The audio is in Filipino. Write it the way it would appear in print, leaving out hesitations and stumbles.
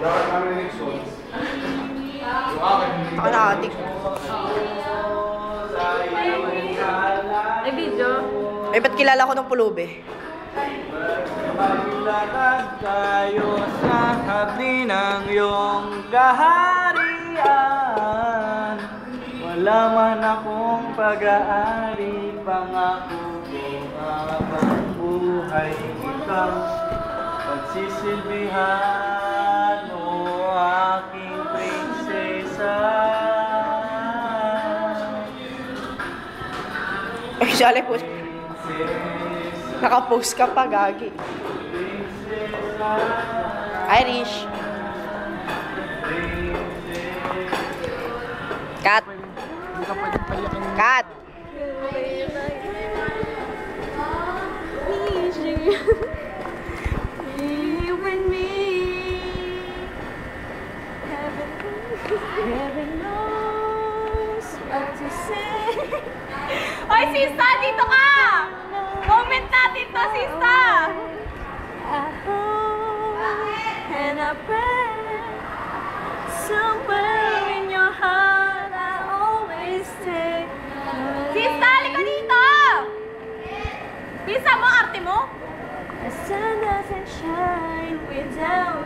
Ako nakatik. May video? Eh, ba't kilala ko ng pulube? Maglalakad tayo sa hapdi ng iyong kaharian. Wala man akong pag-aari, pangako ko habang buhay ikaw pagsisilbihan, o aking prinsesa. Actually po, nakapost ka pa, gagi. Irish. Cut. Cut. Heaven knows what to say. Hoy, sista! Dito ka! Comment natin to, sista! I hope and I pray somewhere in your heart I always stay. Sista, halika dito! Bisa mo, arte mo? The sun doesn't shine without